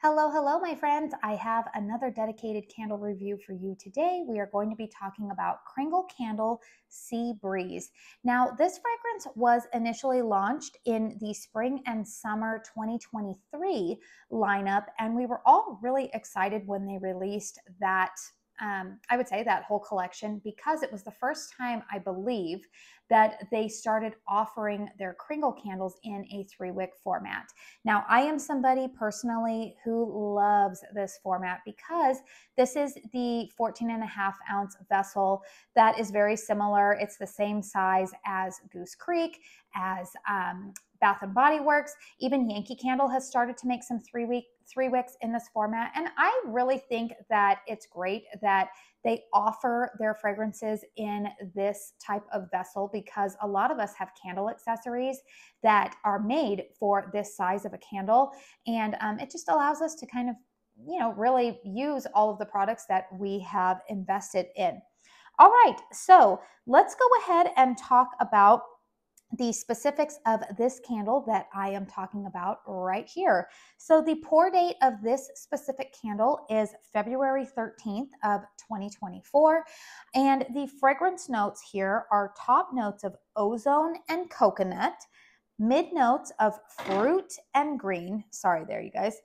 Hello, hello, my friends. I have another dedicated candle review for you today. We are going to be talking about Kringle Candle Sea Breeze. Now, this fragrance was initially launched in the spring and summer 2023 lineup, and we were all really excited when they released that. I would say that whole collection because it was the first time, I believe, that they started offering their Kringle candles in a 3-wick format. Now, I am somebody personally who loves this format because this is the 14.5 ounce vessel that is very similar. It's the same size as Goose Creek, as Bath and Body Works. Even Yankee Candle has started to make some three wicks in this format. And I really think that it's great that they offer their fragrances in this type of vessel because a lot of us have candle accessories that are made for this size of a candle. And it just allows us to kind of, really use all of the products that we have invested in. All right, so let's go ahead and talk about the specifics of this candle that I am talking about right here. So the pour date of this specific candle is February 13th of 2024. And the fragrance notes here are top notes of ozone and coconut, mid notes of fruit and green. Sorry there, you guys.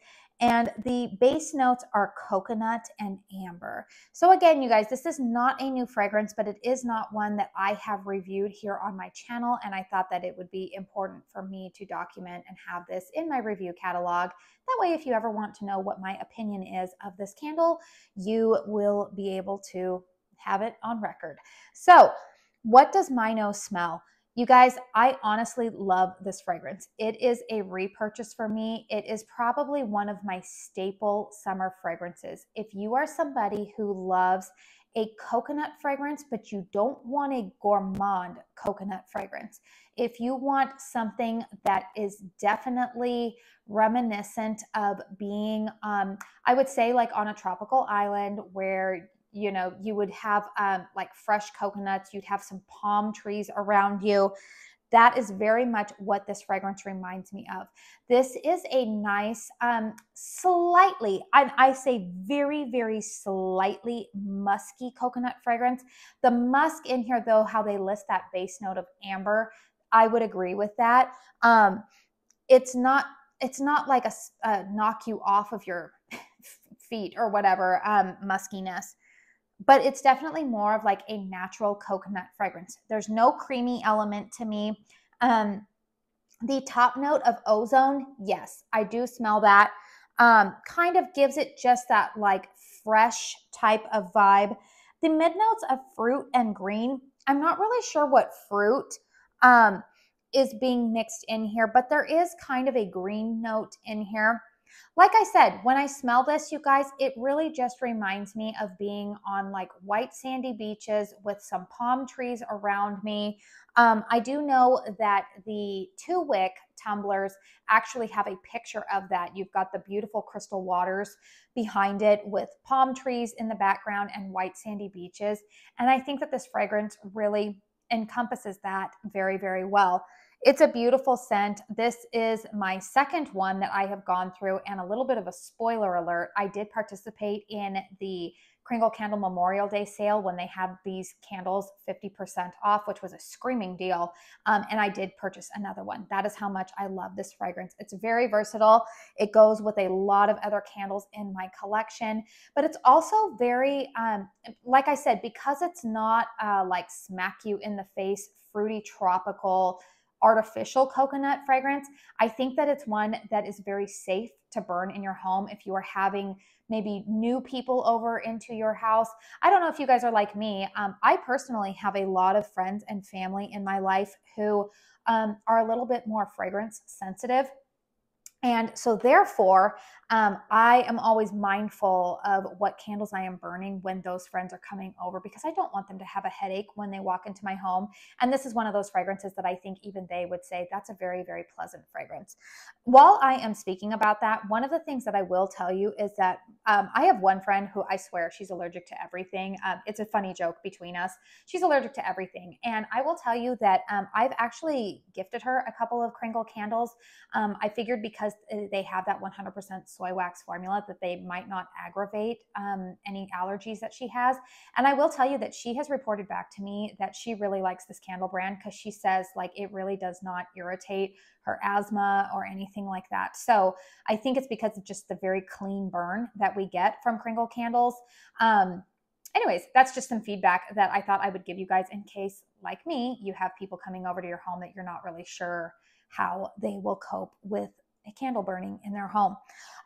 And the base notes are coconut and amber. So again, you guys, this is not a new fragrance, but it is not one that I have reviewed here on my channel. And I thought that it would be important for me to document and have this in my review catalog. That way, if you ever want to know what my opinion is of this candle, you will be able to have it on record. So what does my nose smell? You guys, I honestly love this fragrance. It is a repurchase for me. It is probably one of my staple summer fragrances. If you are somebody who loves a coconut fragrance, but you don't want a gourmand coconut fragrance, if you want something that is definitely reminiscent of being, I would say like on a tropical island where you would have like fresh coconuts, you'd have some palm trees around you. That is very much what this fragrance reminds me of. This is a nice, slightly, I say very, very slightly musky coconut fragrance. The musk in here, though, how they list that base note of amber, I would agree with that. It's not like a knock you off of your feet or whatever muskiness, but it's definitely more of like a natural coconut fragrance. There's no creamy element to me. The top note of ozone, yes, I do smell that. Kind of gives it just that like fresh type of vibe. The mid notes of fruit and green, I'm not really sure what fruit is being mixed in here, but there is kind of a green note in here. Like I said, when I smell this, you guys, it really just reminds me of being on like white sandy beaches with some palm trees around me. I do know that the 2-wick tumblers actually have a picture of that. You've got the beautiful crystal waters behind it with palm trees in the background and white sandy beaches. And I think that this fragrance really encompasses that very, very well. It's a beautiful scent. This is my second one that I have gone through, and a little bit of a spoiler alert, I did participate in the Kringle Candle Memorial Day sale when they had these candles 50% off, which was a screaming deal, and I did purchase another one. That is how much I love this fragrance. It's very versatile. It goes with a lot of other candles in my collection, but it's also very, like I said, because it's not like smack you in the face, fruity, tropical, artificial coconut fragrance. I think that it's one that is very safe to burn in your home if you are having maybe new people over into your house. I don't know if you guys are like me. I personally have a lot of friends and family in my life who are a little bit more fragrance sensitive. And so therefore, I am always mindful of what candles I am burning when those friends are coming over, because I don't want them to have a headache when they walk into my home. And this is one of those fragrances that I think even they would say that's a very, very pleasant fragrance. While I am speaking about that, one of the things that I will tell you is that I have one friend who I swear she's allergic to everything. It's a funny joke between us. She's allergic to everything. And I will tell you that I've actually gifted her a couple of Kringle candles. I figured because they have that 100% soy wax formula, that they might not aggravate any allergies that she has. And I will tell you that she has reported back to me that she really likes this candle brand because she says like it really does not irritate her asthma or anything like that. So I think it's because of just the very clean burn that we get from Kringle candles. Anyways, that's just some feedback that I thought I would give you guys in case, like me, you have people coming over to your home that you're not really sure how they will cope with a candle burning in their home.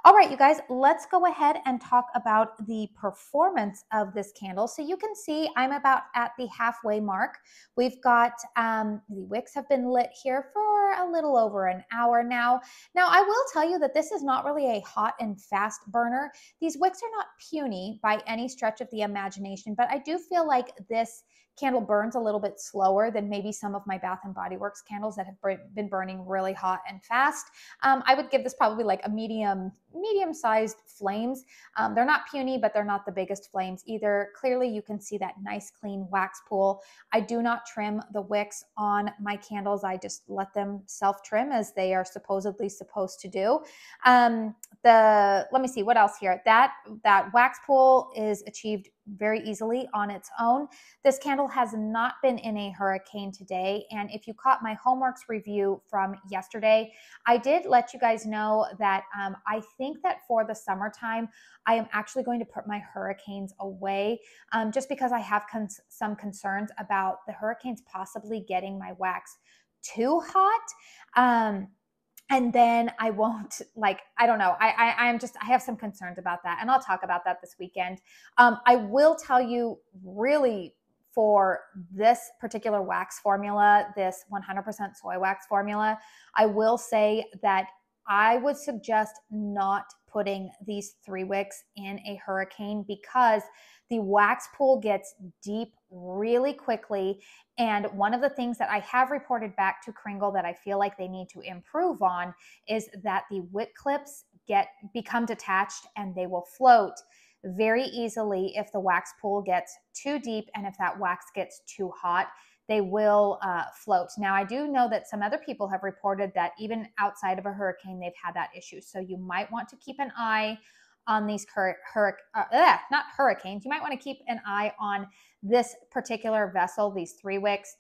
All right, you guys, let's go ahead and talk about the performance of this candle. So you can see I'm about at the halfway mark. We've got the wicks have been lit here for a little over an hour now. Now, I will tell you that this is not really a hot and fast burner. These wicks are not puny by any stretch of the imagination, but I do feel like this candle burns a little bit slower than maybe some of my Bath and Body Works candles that have been burning really hot and fast. I would give this probably like a medium-sized flames. They're not puny, but they're not the biggest flames either. Clearly, you can see that nice clean wax pool. I do not trim the wicks on my candles. I just let them self-trim as they are supposedly supposed to do. Let me see what else here. That wax pool is achieved very easily on its own. This candle has not been in a hurricane today. And if you caught my Homeworks review from yesterday, I did let you guys know that I think that for the summertime, I am actually going to put my hurricanes away just because I have some concerns about the hurricanes possibly getting my wax too hot. And then I won't I don't know. I have some concerns about that, and I'll talk about that this weekend. I will tell you really for this particular wax formula, this 100% soy wax formula, I will say that I would suggest not putting these 3 wicks in a hurricane because the wax pool gets deep really quickly. And one of the things that I have reported back to Kringle that I feel like they need to improve on is that the wick clips become detached and they will float very easily if the wax pool gets too deep and if that wax gets too hot. They will float. Now, I do know that some other people have reported that even outside of a hurricane, they've had that issue. So you might want to keep an eye on these not hurricanes. You might want to keep an eye on this particular vessel, these 3 wicks,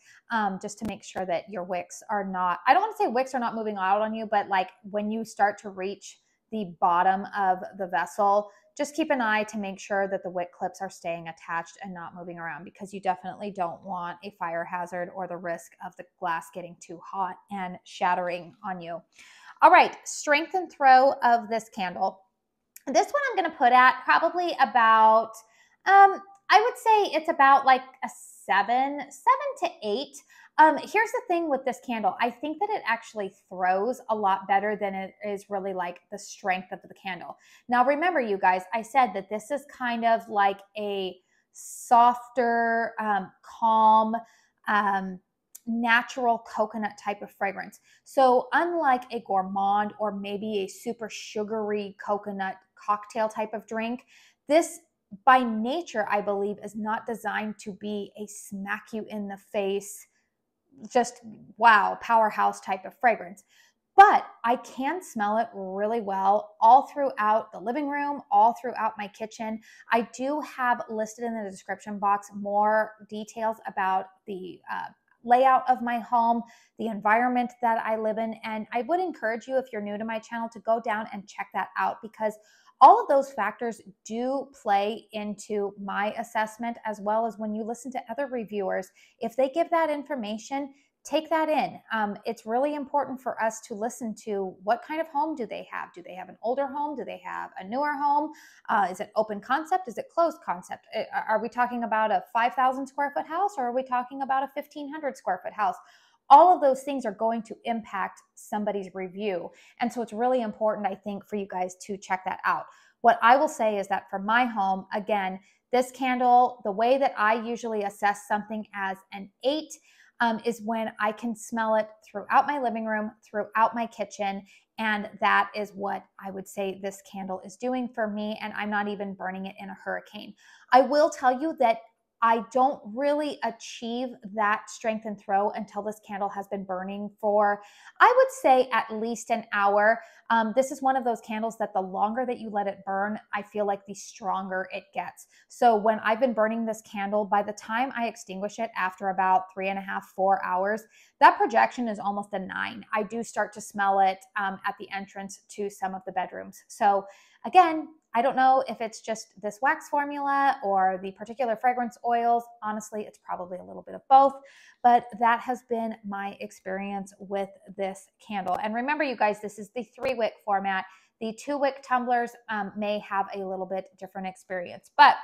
just to make sure that your wicks are not, I don't want to say wicks are not moving out on you, but like when you start to reach the bottom of the vessel, just keep an eye to make sure that the wick clips are staying attached and not moving around because you definitely don't want a fire hazard or the risk of the glass getting too hot and shattering on you. All right, strength and throw of this candle. This one I'm going to put at probably about, I would say it's about like a 7 to 8. Here's the thing with this candle. I think that it actually throws a lot better than it is really like the strength of the candle. Now, remember you guys, I said that this is kind of like a softer, calm, natural coconut type of fragrance. So unlike a gourmand or maybe a super sugary coconut cocktail type of drink, this by nature, I believe, is not designed to be a smack you in the face, just wow, powerhouse type of fragrance. But I can smell it really well all throughout the living room, all throughout my kitchen. I do have listed in the description box more details about the layout of my home, the environment that I live in. And I would encourage you, if you're new to my channel, to go down and check that out because all of those factors do play into my assessment, as well as when you listen to other reviewers. If they give that information, take that in. It's really important for us to listen to what kind of home do they have? Do they have an older home? Do they have a newer home? Is it open concept? Is it closed concept? Are we talking about a 5,000 square foot house or are we talking about a 1,500 square foot house? All of those things are going to impact somebody's review. And so it's really important, I think, for you guys to check that out. What I will say is that for my home, again, this candle, the way that I usually assess something as an 8 is when I can smell it throughout my living room, throughout my kitchen. And that is what I would say this candle is doing for me. And I'm not even burning it in a hurricane. I will tell you that I don't really achieve that strength and throw until this candle has been burning for, I would say, at least an hour. This is one of those candles that the longer that you let it burn, I feel like the stronger it gets. So when I've been burning this candle, by the time I extinguish it after about 3.5, 4 hours, that projection is almost a 9. I do start to smell it at the entrance to some of the bedrooms. So again, I don't know if it's just this wax formula or the particular fragrance oils. Honestly, it's probably a little bit of both, but that has been my experience with this candle. And remember, you guys, this is the 3-wick format. The 2-wick tumblers may have a little bit different experience. But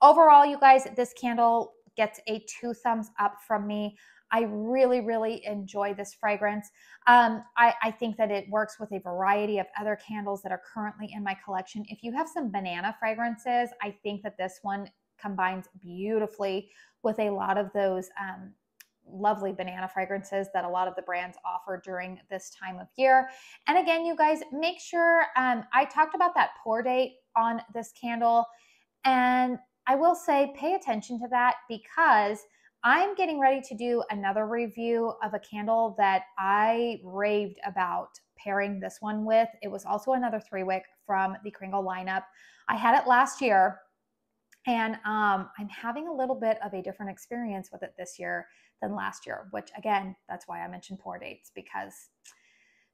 overall, you guys, this candle gets a 2 thumbs up from me. I really, really enjoy this fragrance. I think that it works with a variety of other candles that are currently in my collection. If you have some banana fragrances, I think that this one combines beautifully with a lot of those lovely banana fragrances that a lot of the brands offer during this time of year. And again, you guys, make sure, I talked about that pour date on this candle, and I will say pay attention to that because I'm getting ready to do another review of a candle that I raved about pairing this one with. It was also another 3-wick from the KRINGLE lineup. I had it last year, and I'm having a little bit of a different experience with it this year than last year, which again, that's why I mentioned pour dates, because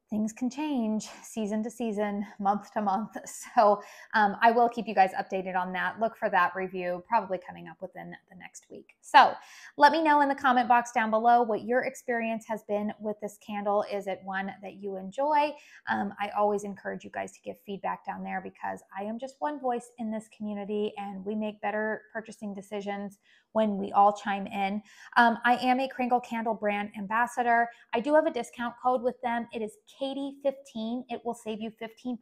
things can change season to season, month to month. So I will keep you guys updated on that. Look for that review probably coming up within the next week. So let me know in the comment box down below what your experience has been with this candle. Is it one that you enjoy? I always encourage you guys to give feedback down there because I am just one voice in this community and we make better purchasing decisions when we all chime in. I am a KRINGLE candle brand ambassador. I do have a discount code with them. It is Katie15. It will save you 15%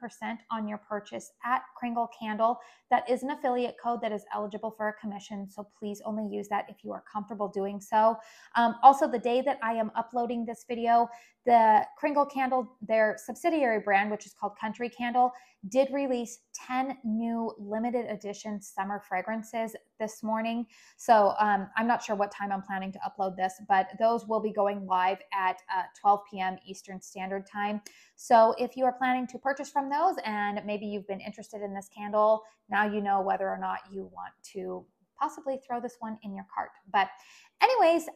on your purchase at KRINGLE Candle. That is an affiliate code that is eligible for a commission, so please only use that if you are comfortable doing so. Also, the day that I am uploading this video, the KRINGLE Candle, their subsidiary brand, which is called Country Candle, did release 10 new limited edition summer fragrances this morning. So I'm not sure what time I'm planning to upload this, but those will be going live at 12 p.m. Eastern Standard Time. So if you are planning to purchase from those and maybe you've been interested in this candle, now you know whether or not you want to possibly throw this one in your cart. But anyways,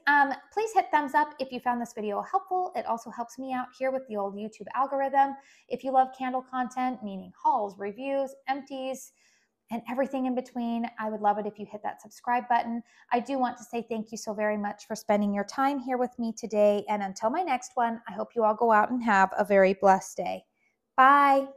please hit thumbs up if you found this video helpful. It also helps me out here with the old YouTube algorithm. If you love candle content, meaning hauls, reviews, empties, and everything in between, I would love it if you hit that subscribe button. I do want to say thank you so very much for spending your time here with me today. And until my next one, I hope you all go out and have a very blessed day. Bye.